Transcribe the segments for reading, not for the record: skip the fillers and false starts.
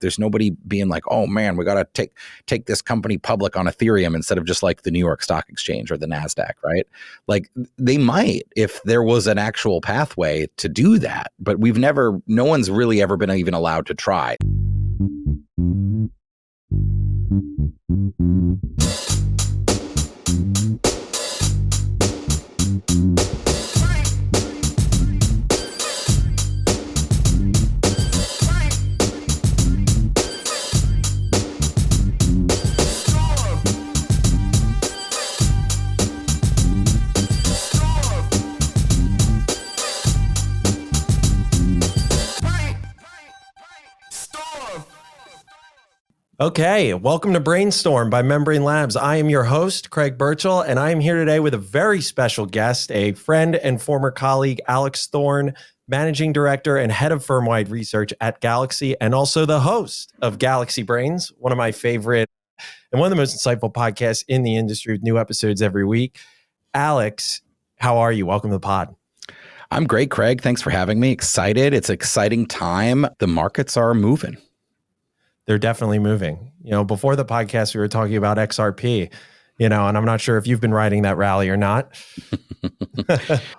There's nobody being like, oh man, we got to take this company public on Ethereum instead of just like the New York Stock Exchange or the NASDAQ, right? Like they might if there was an actual pathway to do that, but no one's really ever been even allowed to try. Okay, welcome to Brainstorm by Membrane Labs. I am your host, Craig Burchell, and I am here today with a very special guest, a friend and former colleague, Alex Thorn, Managing Director and Head of Firm-Wide Research at Galaxy, and also the host of Galaxy Brains, one of my favorite and one of the most insightful podcasts in the industry with new episodes every week. Alex, how are you? Welcome to the pod. I'm great, Craig. Thanks for having me. Excited. It's an exciting time. The markets are moving. They're definitely moving. You know, before the podcast, we were talking about XRP, and I'm not sure if you've been riding that rally or not.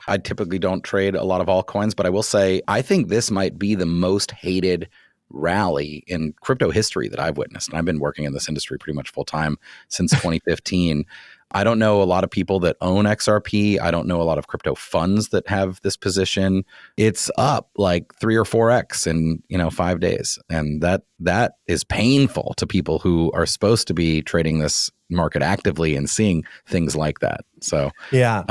I typically don't trade a lot of altcoins, but I will say, I think this might be the most hated rally in crypto history that I've witnessed. And I've been working in this industry pretty much full time since 2015. I don't know a lot of people that own XRP. I don't know a lot of crypto funds that have this position. It's up like 3 or 4x in 5 days, and that is painful to people who are supposed to be trading this market actively and seeing things like that. So yeah.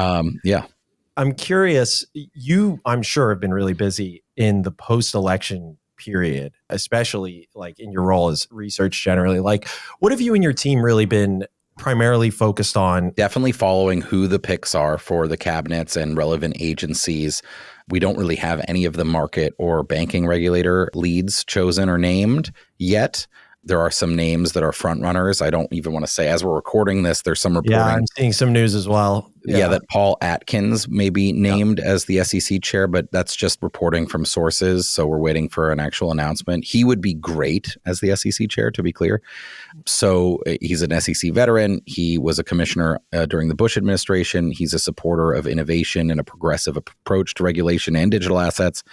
I'm curious. You, I'm sure, have been really busy in the post-election period, especially like in your role as research generally. Like, what have you and your team really been primarily focused on? Definitely following who the picks are for the cabinets and relevant agencies. We don't really have any of the market or banking regulator leads chosen or named yet. There are some names that are front runners. I don't even want to say, as we're recording this, there's some reporting. Yeah, I'm seeing some news as well. Yeah, that Paul Atkins may be named as the SEC chair, but that's just reporting from sources. So we're waiting for an actual announcement. He would be great as the SEC chair, to be clear. So he's an SEC veteran. He was a commissioner during the Bush administration. He's a supporter of innovation and a progressive approach to regulation and digital assets.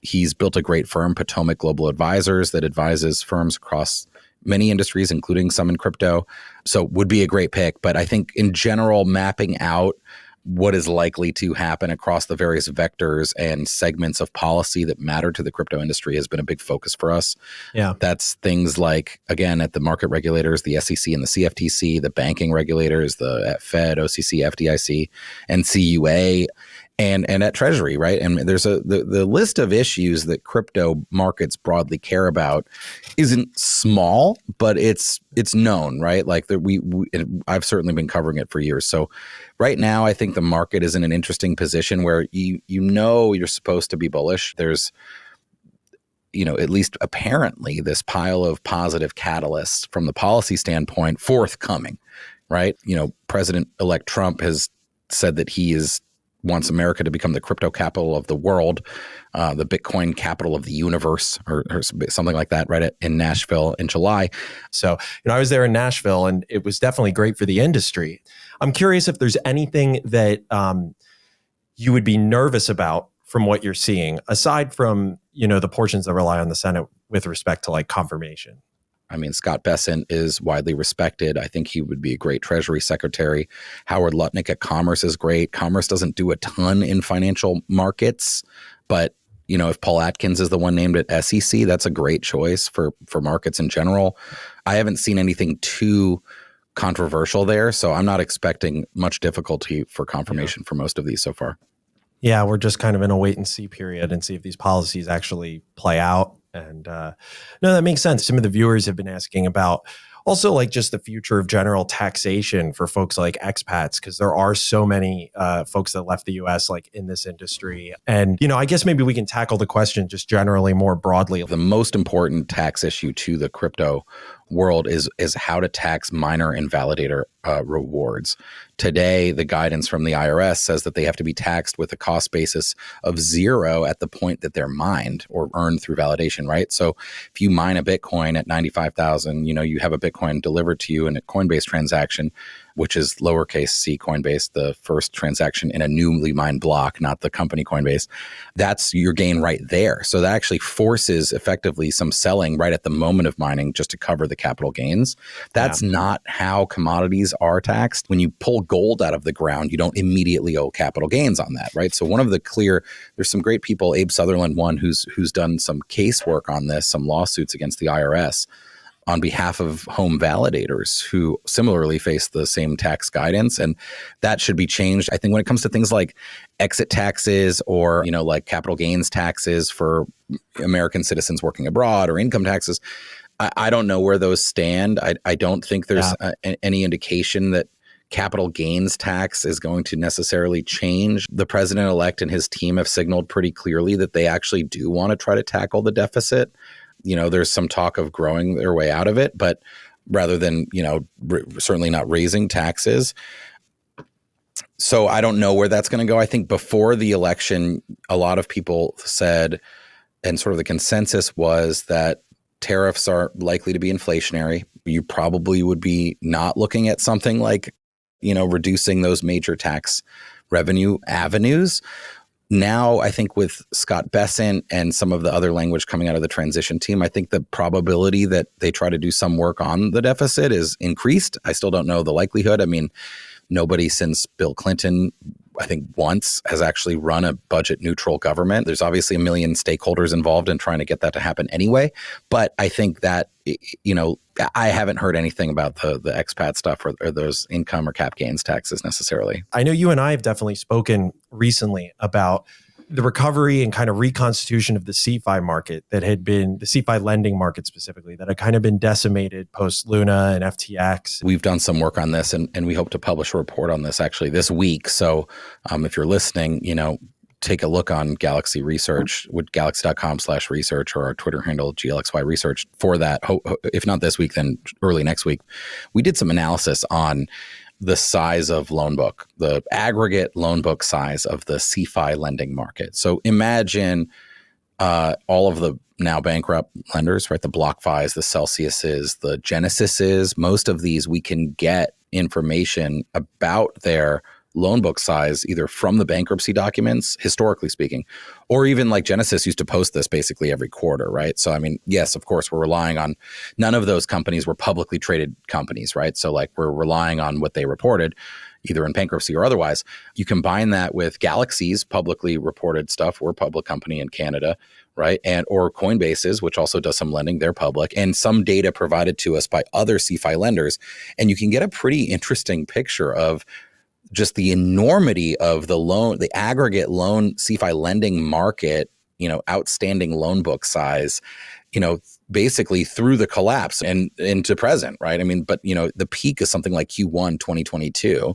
He's built a great firm, Tokemak Global Advisors, that advises firms across many industries, including some in crypto. So would be a great pick. But I think in general, mapping out what is likely to happen across the various vectors and segments of policy that matter to the crypto industry has been a big focus for us. Yeah, that's things like, again, at the market regulators, the SEC and the CFTC, the banking regulators, the Fed, OCC, FDIC, and CUA. And at Treasury, right? And there's the list of issues that crypto markets broadly care about isn't small, but it's known, right? Like I've certainly been covering it for years. So right now, I think the market is in an interesting position where you're supposed to be bullish. There's at least apparently this pile of positive catalysts from the policy standpoint forthcoming, right? President-elect Trump has said that he wants America to become the crypto capital of the world, the Bitcoin capital of the universe, or something like that, right, in Nashville in July. So, I was there in Nashville, and it was definitely great for the industry. I'm curious if there's anything that you would be nervous about from what you're seeing, aside from, the portions that rely on the Senate with respect to like confirmation. I mean, Scott Bessent is widely respected. I think he would be a great Treasury Secretary. Howard Lutnick at Commerce is great. Commerce doesn't do a ton in financial markets, but if Paul Atkins is the one named at SEC, that's a great choice for markets in general. I haven't seen anything too controversial there, so I'm not expecting much difficulty for confirmation for most of these so far. Yeah, we're just kind of in a wait and see period and see if these policies actually play out. And no, that makes sense. Some of the viewers have been asking about also like just the future of general taxation for folks like expats, because there are so many folks that left the US like in this industry. And, I guess maybe we can tackle the question just generally more broadly. The most important tax issue to the crypto world is how to tax miner and validator rewards. Today, the guidance from the IRS says that they have to be taxed with a cost basis of 0 at the point that they're mined or earned through validation, right? So if you mine a Bitcoin at 95,000, you have a Bitcoin delivered to you in a Coinbase transaction, which is lowercase c Coinbase, the first transaction in a newly mined block, not the company Coinbase. That's your gain right there. So that actually forces effectively some selling right at the moment of mining just to cover the capital gains. That's not how commodities are taxed. When you pull gold out of the ground, you don't immediately owe capital gains on that, right? So one of the there's some great people, Abe Sutherland, who's done some casework on this, some lawsuits against the IRS on behalf of home validators who similarly face the same tax guidance. And that should be changed. I think when it comes to things like exit taxes or, like capital gains taxes for American citizens working abroad or income taxes, I don't know where those stand. I don't think there's any indication that capital gains tax is going to necessarily change. The president-elect and his team have signaled pretty clearly that they actually do want to try to tackle the deficit. There's some talk of growing their way out of it, but rather than, certainly not raising taxes. So I don't know where that's going to go. I think before the election, a lot of people said, and sort of the consensus was that tariffs are likely to be inflationary. You probably would be not looking at something like, reducing those major tax revenue avenues. Now, I think with Scott Bessent and some of the other language coming out of the transition team, I think the probability that they try to do some work on the deficit is increased. I still don't know the likelihood. I mean, nobody since Bill Clinton, I think once, has actually run a budget neutral government. There's obviously a million stakeholders involved in trying to get that to happen anyway. But I think that, I haven't heard anything about the expat stuff or those income or cap gains taxes necessarily. I know you and I have definitely spoken recently about the recovery and kind of reconstitution of the CeFi market that had been, the CeFi lending market specifically, that had kind of been decimated post Luna and FTX. We've done some work on this and we hope to publish a report on this actually this week. So if you're listening, take a look on Galaxy Research with galaxy.com/research or our Twitter handle, GLXY Research, for that. If not this week, then early next week. We did some analysis on the size of loan book, the aggregate loan book size of the CeFi lending market. So imagine all of the now bankrupt lenders, right? The BlockFis, the Celsiuses, the Genesises, most of these we can get information about their loan book size either from the bankruptcy documents, historically speaking, or even like Genesis used to post this basically every quarter, right? So, I mean, yes, of course, we're relying on, none of those companies were publicly traded companies, right? So like we're relying on what they reported, either in bankruptcy or otherwise. You combine that with Galaxy's publicly reported stuff. We're a public company in Canada, right? And or Coinbase's, which also does some lending, they're public, and some data provided to us by other CeFi lenders. And you can get a pretty interesting picture of just the enormity of the aggregate loan CeFi lending market, outstanding loan book size, basically through the collapse and into present, right? I mean, but the peak is something like Q1 2022,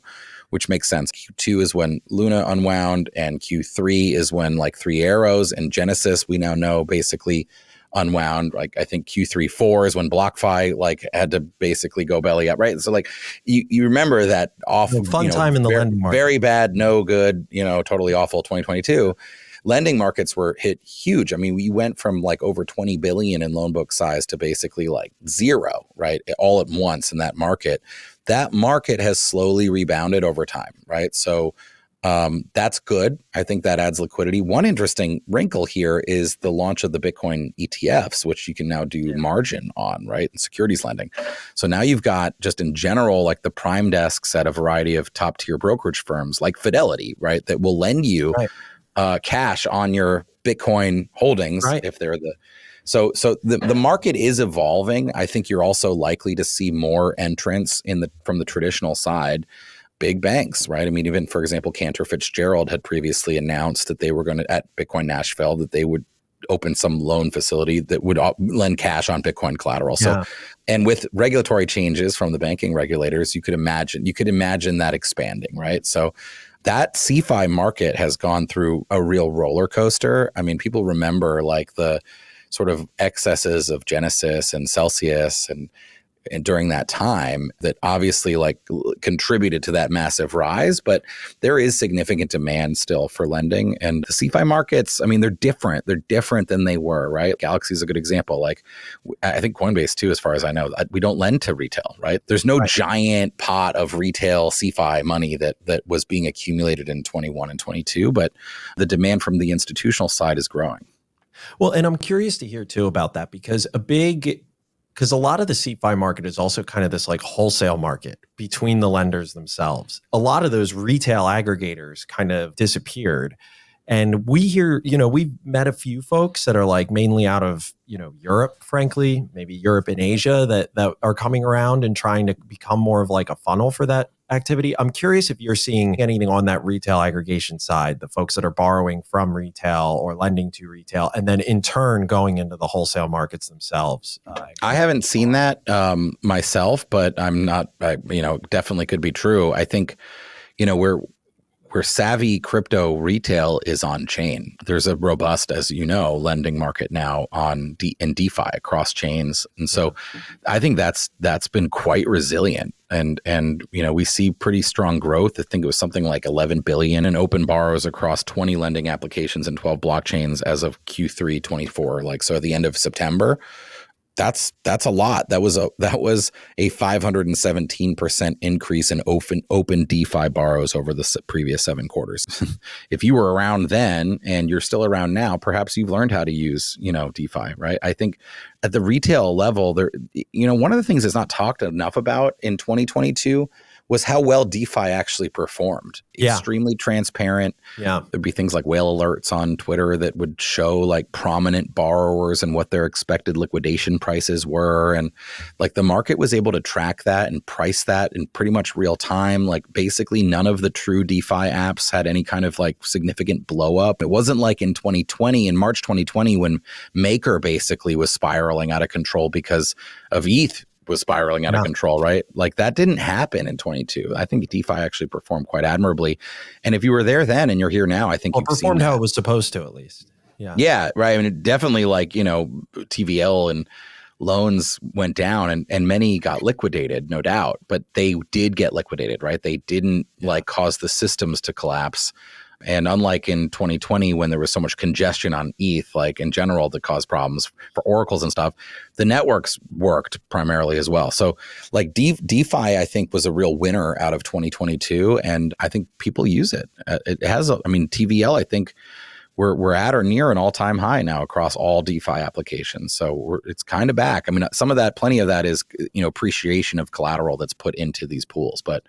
which makes sense. Q2 is when Luna unwound, and Q3 is when like Three Arrows and Genesis, we now know, basically unwound. Like I think Q3-4 is when BlockFi like had to basically go belly up, right? So like you remember that awful fun time in the lending market. Very bad, no good, totally awful 2022. Lending markets were hit huge. I mean, we went from like over 20 billion in loan book size to basically like zero, right? All at once in that market. That market has slowly rebounded over time, right? So that's good. I think that adds liquidity. One interesting wrinkle here is the launch of the Bitcoin ETFs, which you can now do margin on, right? And securities lending. So now you've got, just in general, like the prime desks at a variety of top tier brokerage firms like Fidelity, right? That will lend you cash on your Bitcoin holdings, right, if they're the... So the market is evolving. I think you're also likely to see more entrants from the traditional side. Big banks, right? I mean, even, for example, Cantor Fitzgerald had previously announced that they were going to, at Bitcoin Nashville, that they would open some loan facility that would lend cash on Bitcoin collateral. So, and with regulatory changes from the banking regulators, you could imagine that expanding, right? So that CeFi market has gone through a real roller coaster. I mean, people remember like the sort of excesses of Genesis and Celsius and and during that time that obviously like contributed to that massive rise, but there is significant demand still for lending. And the CeFi markets, I mean, they're different. They're different than they were, right? Galaxy is a good example. Like I think Coinbase too, as far as I know, we don't lend to retail, right? There's no giant pot of retail CeFi money that was being accumulated in 21 and 22, but the demand from the institutional side is growing. Well, and I'm curious to hear too about that because a lot of the CeFi market is also kind of this like wholesale market between the lenders themselves. A lot of those retail aggregators kind of disappeared. And we hear, we've met a few folks that are like mainly out of, Europe, frankly, maybe Europe and Asia that are coming around and trying to become more of like a funnel for that activity. I'm curious if you're seeing anything on that retail aggregation side, the folks that are borrowing from retail or lending to retail, and then in turn going into the wholesale markets themselves. I haven't seen that myself, but definitely could be true. I think, where savvy crypto retail is on chain. There's a robust, as you know, lending market now in DeFi across chains. And so I think that's been quite resilient. And we see pretty strong growth. I think it was something like 11 billion in open borrows across 20 lending applications and 12 blockchains as of Q3 24, so at the end of September. That's a lot. That was a 517% increase in open DeFi borrows over the previous 7 quarters. If you were around then and you're still around now, perhaps you've learned how to use, DeFi, right? I think at the retail level, there, one of the things that's not talked enough about in 2022 was how well DeFi actually performed. Extremely transparent. There'd be things like whale alerts on Twitter that would show like prominent borrowers and what their expected liquidation prices were. And like the market was able to track that and price that in pretty much real time. Like basically none of the true DeFi apps had any kind of like significant blow up. It wasn't like in March 2020, when Maker basically was spiraling out of control because of ETH was spiraling out of control, right? Like that didn't happen in 22. I think DeFi actually performed quite admirably. And if you were there then and you're here now, I think it performed how it was supposed to, at least. Yeah, right. I mean, definitely like, TVL and loans went down and many got liquidated, no doubt, but they did get liquidated, right? They didn't like cause the systems to collapse. And unlike in 2020, when there was so much congestion on ETH, like in general, that caused problems for oracles and stuff, the networks worked primarily as well. So like DeFi, I think, was a real winner out of 2022. And I think people use it. It has, TVL, I think we're at or near an all-time high now across all DeFi applications. So it's kind of back. I mean, plenty of that is, appreciation of collateral that's put into these pools. But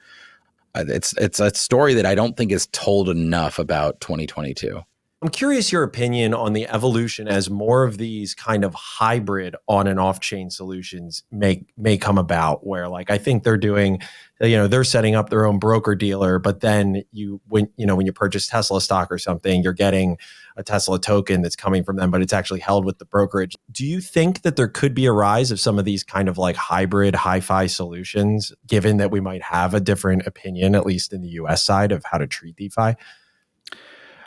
it's a story that I don't think is told enough about 2022. I'm curious your opinion on the evolution as more of these kind of hybrid on and off chain solutions may come about, where like I think they're doing, they're setting up their own broker dealer, but then when you purchase Tesla stock or something, you're getting a Tesla token that's coming from them, but it's actually held with the brokerage. Do you think that there could be a rise of some of these kind of like hybrid hi-fi solutions, given that we might have a different opinion, at least in the US side, of how to treat DeFi?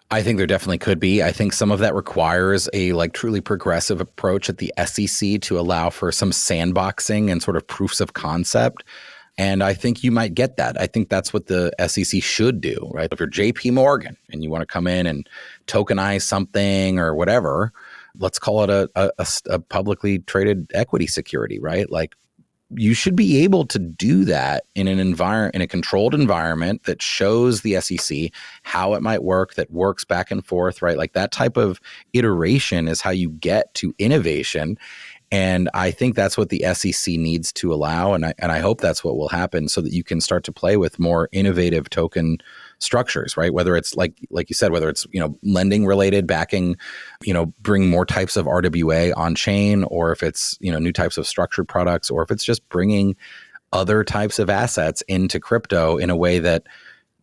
I think there definitely could be. I think some of that requires a like truly progressive approach at the SEC to allow for some sandboxing and sort of proofs of concept. And I think you might get that. I think that's what the SEC should do, right? If you're JP Morgan and you want to come in and tokenize something or whatever, let's call it a publicly traded equity security, right? Like you should be able to do that in a controlled environment that shows the SEC how it might work, that works back and forth, right? Like that type of iteration is how you get to innovation. And I think that's what the SEC needs to allow. And I hope that's what will happen so that you can start to play with more innovative token structures, right? Whether it's like you said, whether it's, lending related backing, bring more types of RWA on chain, or if it's, new types of structured products, or if it's just bringing other types of assets into crypto in a way that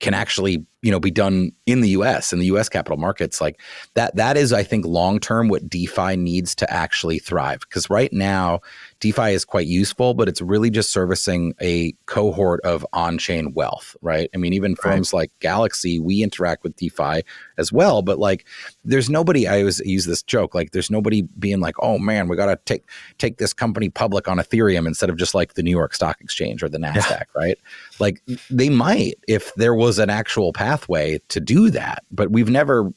can actually, be done in the US, in the US capital markets. Like that is, I think, long-term what DeFi needs to actually thrive. Because right now, DeFi is quite useful, but it's really just servicing a cohort of on-chain wealth, right? I mean, even firms like Galaxy, we interact with DeFi as well, but like there's nobody, I always use this joke, like there's nobody being like, oh man, we got to take this company public on Ethereum instead of just like the New York Stock Exchange or the NASDAQ, right? Like they might if there was an actual pathway to do that, but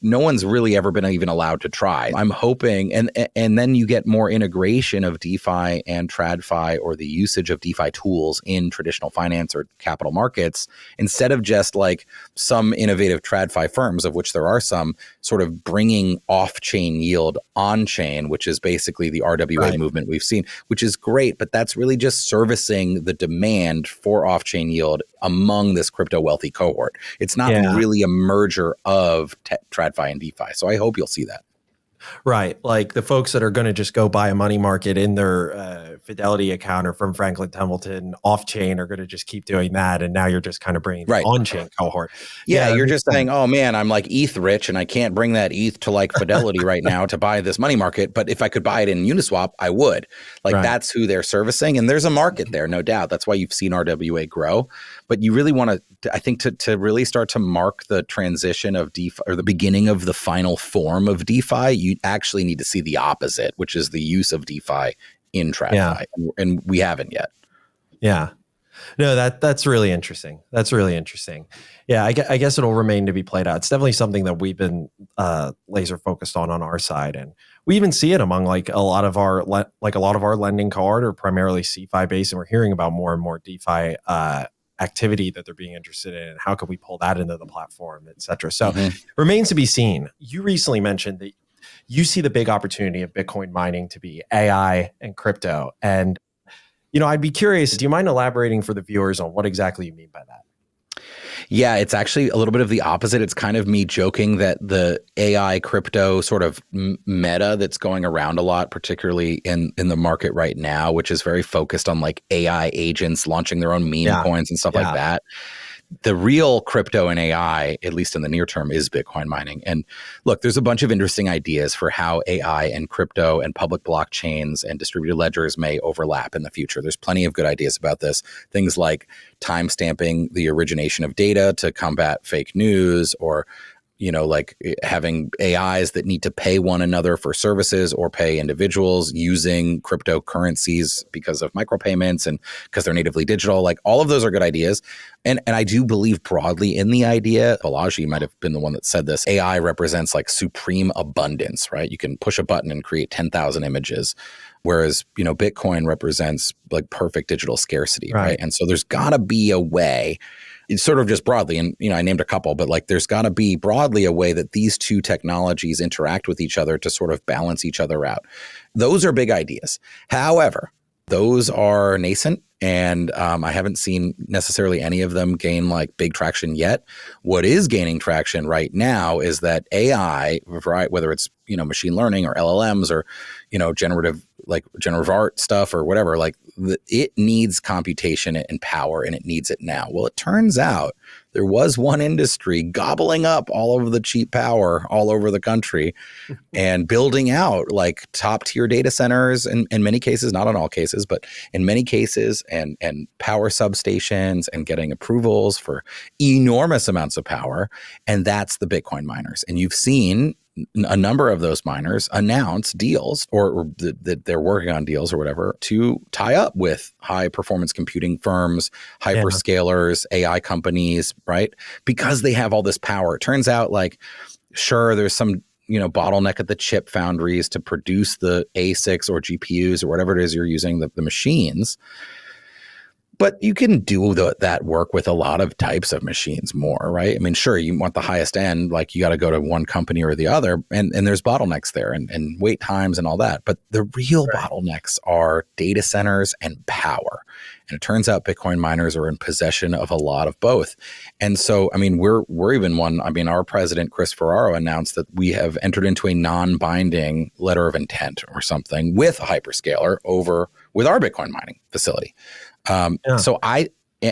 no one's really ever been even allowed to try. I'm hoping, and then you get more integration of DeFi and TradFi, or the usage of DeFi tools in traditional finance or capital markets, instead of just like some innovative TradFi firms, of which there are some, sort of bringing off-chain yield on-chain, which is basically the RWA movement we've seen, which is great, but that's really just servicing the demand for off-chain yield among this crypto wealthy cohort. It's not really a merger of TradFi and DeFi. So I hope you'll see that. Right. Like the folks that are going to just go buy a money market in their Fidelity account or from Franklin Templeton off chain are going to just keep doing that. And now you're just kind of bringing the on chain cohort. Yeah, you're just saying, oh man, I'm like ETH rich and I can't bring that ETH to like Fidelity right now to buy this money market. But if I could buy it in Uniswap, I would. Like that's who they're servicing. And there's a market there, no doubt. That's why you've seen RWA grow. But you really want to, I think, to really start to mark the transition of DeFi, or the beginning of the final form of DeFi, you actually need to see the opposite, which is the use of DeFi in TradFi. And we haven't yet. Yeah. No, that's really interesting. That's really interesting. Yeah, I guess it'll remain to be played out. It's definitely something that we've been laser focused on our side, and we even see it among like a lot of our lending cohort are primarily CeFi based, and we're hearing about more and more DeFi activity that they're being interested in, and how can we pull that into the platform, et cetera. So remains to be seen. You recently mentioned that you see the big opportunity of Bitcoin mining to be AI and crypto. And, I'd be curious, do you mind elaborating for the viewers on what exactly you mean by that? Yeah, it's actually a little bit of the opposite. It's kind of me joking that the AI crypto sort of meta that's going around a lot, particularly in the market right now, which is very focused on like AI agents launching their own meme coins and stuff like that. The real crypto and AI, at least in the near term, is Bitcoin mining. And look, there's a bunch of interesting ideas for how AI and crypto and public blockchains and distributed ledgers may overlap in the future. There's plenty of good ideas about this. Things like timestamping the origination of data to combat fake news, or like having AIs that need to pay one another for services or pay individuals using cryptocurrencies because of micropayments and because they're natively digital. Like all of those are good ideas. And I do believe broadly in the idea. Balaji might have been the one that said this. AI represents like supreme abundance, right? You can push a button and create 10,000 images. Whereas, Bitcoin represents like perfect digital scarcity, right? And so there's gotta be a way. It's sort of just broadly, and I named a couple, but like there's got to be broadly a way that these two technologies interact with each other to sort of balance each other out. Those are big ideas. However, those are nascent, and I haven't seen necessarily any of them gain like big traction yet. What is gaining traction right now is that AI, whether it's machine learning or LLMs or generative art stuff or whatever, like it needs computation and power, and it needs it now. Well, it turns out there was one industry gobbling up all of the cheap power all over the country and building out like top tier data centers in many cases, not in all cases, but in many cases, and power substations and getting approvals for enormous amounts of power. And that's the Bitcoin miners. And you've seen a number of those miners announce deals or that they're working on deals or whatever to tie up with high performance computing firms, hyperscalers, AI companies, right? Because they have all this power. It turns out like, sure, there's some, bottleneck at the chip foundries to produce the ASICs or GPUs or whatever it is you're using, the machines. But you can do that work with a lot of types of machines more, right? I mean, sure, you want the highest end, like you got to go to one company or the other, and there's bottlenecks there and wait times and all that. But the real bottlenecks are data centers and power. And it turns out Bitcoin miners are in possession of a lot of both. And so, I mean, we're even one, our president, Chris Ferraro, announced that we have entered into a non-binding letter of intent or something with a hyperscaler with our Bitcoin mining facility. So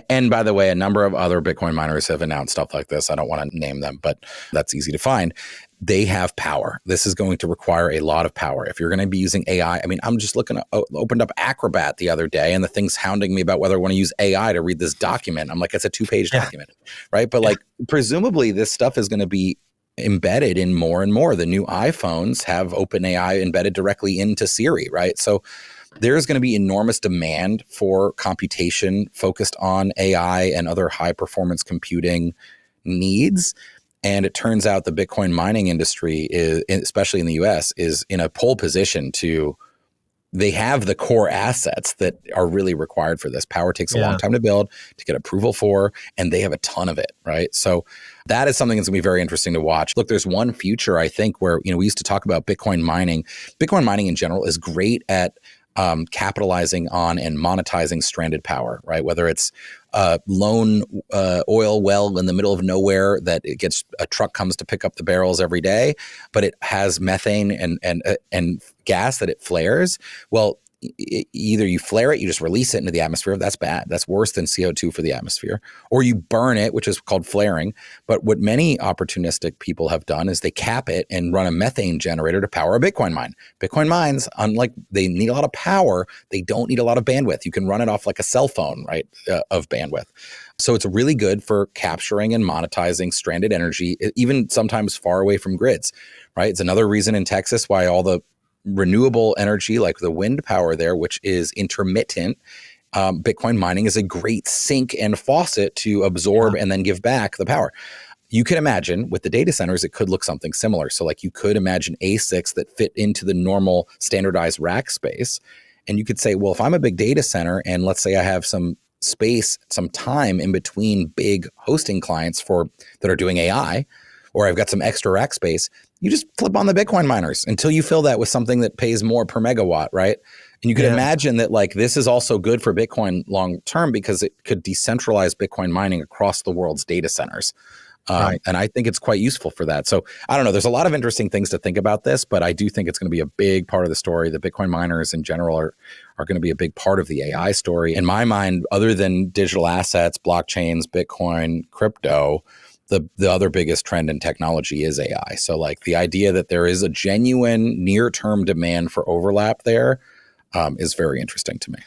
And by the way, a number of other Bitcoin miners have announced stuff like this. I don't want to name them, but that's easy to find. They have power. This is going to require a lot of power. If you're going to be using AI, I mean, I'm just opened up Acrobat the other day and the thing's hounding me about whether I want to use AI to read this document. I'm like, it's a 2-page document, right? But like, presumably this stuff is going to be embedded in more and more. The new iPhones have OpenAI embedded directly into Siri, right? So there's going to be enormous demand for computation focused on AI and other high performance computing needs. And it turns out the Bitcoin mining industry, especially in the US, is in a pole position they have the core assets that are really required for this. Power takes a long time to build, to get approval for, and they have a ton of it, right? So that is something that's going to be very interesting to watch. Look, there's one future, I think, where, we used to talk about Bitcoin mining. Bitcoin mining in general is great at capitalizing on and monetizing stranded power, right? Whether it's a lone oil well in the middle of nowhere that a truck comes to pick up the barrels every day, but it has methane and gas that it flares. Well, either you flare it, you just release it into the atmosphere. That's bad. That's worse than CO2 for the atmosphere. Or you burn it, which is called flaring. But what many opportunistic people have done is they cap it and run a methane generator to power a Bitcoin mine. Bitcoin mines, unlike they need a lot of power, they don't need a lot of bandwidth. You can run it off like a cell phone, right, of bandwidth. So it's really good for capturing and monetizing stranded energy, even sometimes far away from grids, right? It's another reason in Texas why all the renewable energy, like the wind power there, which is intermittent, Bitcoin mining is a great sink and faucet to absorb and then give back the power. You can imagine with the data centers, it could look something similar. So like you could imagine ASICs that fit into the normal standardized rack space. And you could say, well, if I'm a big data center and let's say I have some space, some time in between big hosting clients that are doing AI, or I've got some extra rack space, you just flip on the Bitcoin miners until you fill that with something that pays more per megawatt, right? And you can imagine that like this is also good for Bitcoin long term because it could decentralize Bitcoin mining across the world's data centers. And I think it's quite useful for that. So I don't know, there's a lot of interesting things to think about this, but I do think it's going to be a big part of the story. The Bitcoin miners in general are going to be a big part of the AI story. In my mind, other than digital assets, blockchains, Bitcoin, crypto, the other biggest trend in technology is AI. So like the idea that there is a genuine near-term demand for overlap there is very interesting to me.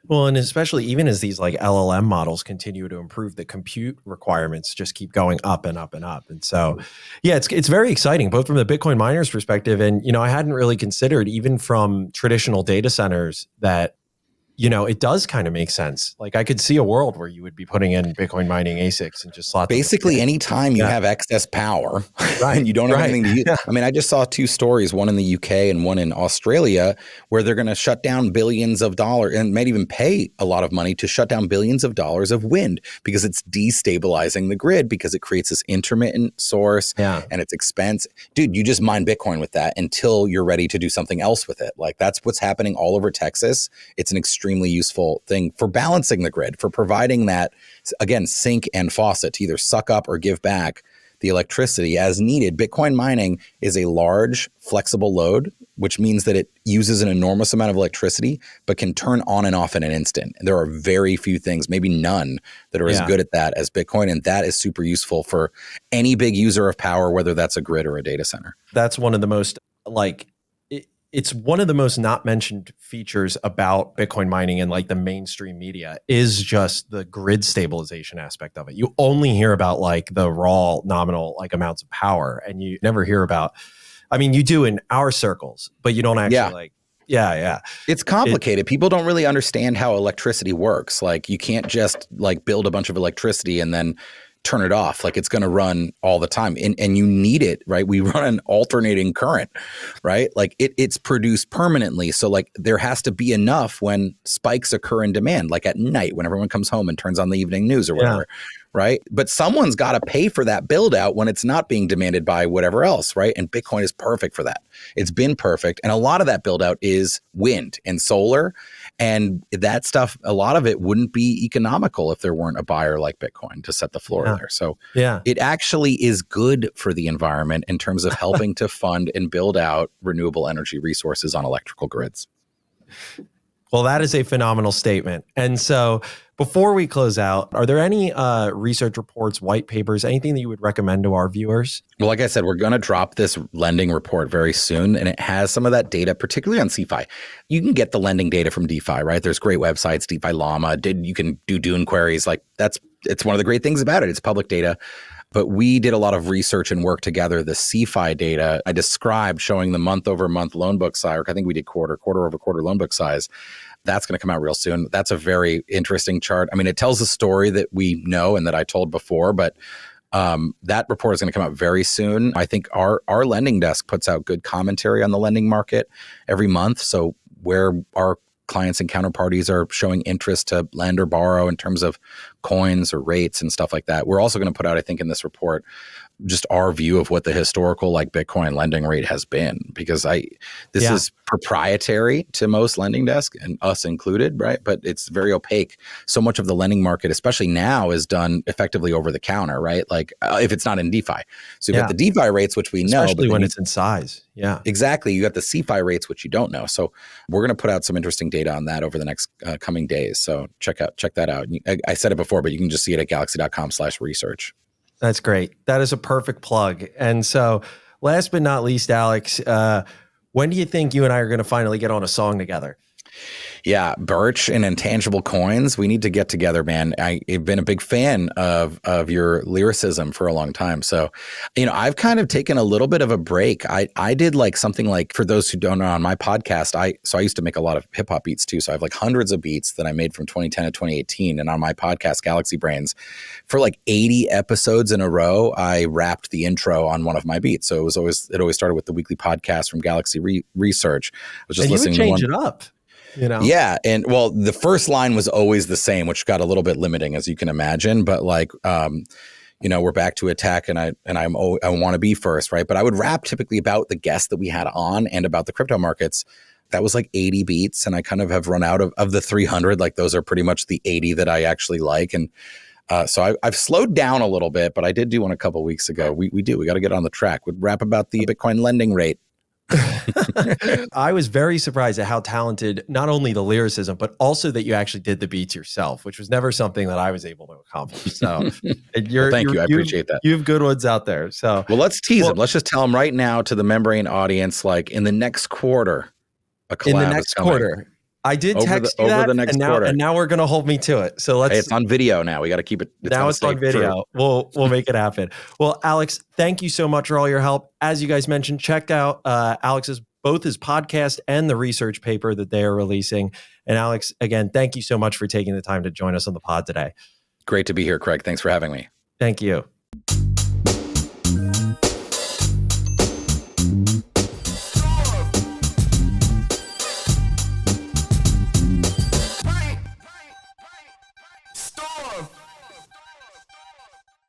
Well, and especially even as these like LLM models continue to improve, the compute requirements just keep going up and up and up. And so, yeah, it's very exciting, both from the Bitcoin miners perspective. And, I hadn't really considered even from traditional data centers that, it does kind of make sense. Like I could see a world where you would be putting in Bitcoin mining ASICs and just slot them. Basically, anytime you have excess power and you don't have anything to use. I mean, I just saw 2 stories, one in the UK and one in Australia, where they're going to shut down billions of dollars and might even pay a lot of money to shut down billions of dollars of wind because it's destabilizing the grid because it creates this intermittent source and it's expensive. Dude, you just mine Bitcoin with that until you're ready to do something else with it. Like that's what's happening all over Texas. It's an extremely useful thing for balancing the grid, for providing that, again, sink and faucet to either suck up or give back the electricity as needed. Bitcoin mining is a large, flexible load, which means that it uses an enormous amount of electricity, but can turn on and off in an instant. And there are very few things, maybe none, that are as good at that as Bitcoin. And that is super useful for any big user of power, whether that's a grid or a data center. That's one of the most it's one of the most not mentioned features about Bitcoin mining and like the mainstream media is just the grid stabilization aspect of it. You only hear about like the raw nominal like amounts of power, and you never hear about, I mean, you do in our circles, but you don't actually It's complicated. People don't really understand how electricity works. Like you can't just like build a bunch of electricity and then turn it off. Like it's going to run all the time and you need it, right? We run an alternating current, right? Like it's produced permanently. So like there has to be enough when spikes occur in demand, like at night when everyone comes home and turns on the evening news or whatever, right? But someone's got to pay for that build out when it's not being demanded by whatever else, right? And Bitcoin is perfect for that. It's been perfect. And a lot of that build out is wind and solar. And that stuff, a lot of it wouldn't be economical if there weren't a buyer like Bitcoin to set the floor there. So it actually is good for the environment in terms of helping to fund and build out renewable energy resources on electrical grids. Well, that is a phenomenal statement. And so before we close out, are there any research reports, white papers, anything that you would recommend to our viewers? Well, like I said, we're going to drop this lending report very soon, and it has some of that data, particularly on CeFi. You can get the lending data from DeFi, right? There's great websites, DeFi Llama. You can do Dune queries. Like it's one of the great things about it. It's public data. But we did a lot of research and work together. The CeFi data I described showing the month-over-month loan book size. I think we did quarter-over-quarter loan book size. That's going to come out real soon. That's a very interesting chart. I mean, it tells a story that we know and that I told before, but that report is going to come out very soon. I think our lending desk puts out good commentary on the lending market every month. So where our clients and counterparties are showing interest to lend or borrow in terms of coins or rates and stuff like that. We're also going to put out, I think, in this report, just our view of what the historical like Bitcoin lending rate has been, because this is proprietary to most lending desks and us included, right? But it's very opaque. So much of the lending market, especially now, is done effectively over the counter, right? Like if it's not in DeFi. So you've got the DeFi rates, which we know. Especially when it's in size. Yeah. Exactly. You got the CeFi rates, which you don't know. So we're going to put out some interesting data on that over the next coming days. So check that out. I said it before, but you can just see it at galaxy.com/research. That's great. That is a perfect plug. And so last but not least, Alex, when do you think you and I are going to finally get on a song together? Yeah, Birch and Intangible Coins. We need to get together, man. I've been a big fan of your lyricism for a long time. So, I've kind of taken a little bit of a break. I did like something like, for those who don't know, on my podcast, I used to make a lot of hip hop beats too. So I have like hundreds of beats that I made from 2010 to 2018. And on my podcast, Galaxy Brains, for like 80 episodes in a row, I rapped the intro on one of my beats. So it always started with the weekly podcast from Galaxy Research. I was just listening to one. You would change it up. Yeah. And well, the first line was always the same, which got a little bit limiting, as you can imagine. But like, we're back to attack and I want to be first, right? But I would rap typically about the guest that we had on and about the crypto markets. That was like 80 beats. And I kind of have run out of the 300. Like those are pretty much the 80 that I actually like. And so I've slowed down a little bit, but I did do one a couple of weeks ago. We got to get on the track. We'd rap about the Bitcoin lending rate. I was very surprised at how talented, not only the lyricism, but also that you actually did the beats yourself, which was never something that I was able to accomplish. So thank you. I appreciate that. You have good ones out there. So let's tease them. Let's just tell them right now to the Membrane audience, like in the next quarter, a collab is coming. I did text you that, and now we're going to hold me to it. So let's. Hey, it's on video now. We got to keep it. Now it's on video. We'll make it happen. Well, Alex, thank you so much for all your help. As you guys mentioned, check out Alex's both his podcast and the research paper that they are releasing. And Alex, again, thank you so much for taking the time to join us on the pod today. Great to be here, Craig. Thanks for having me. Thank you.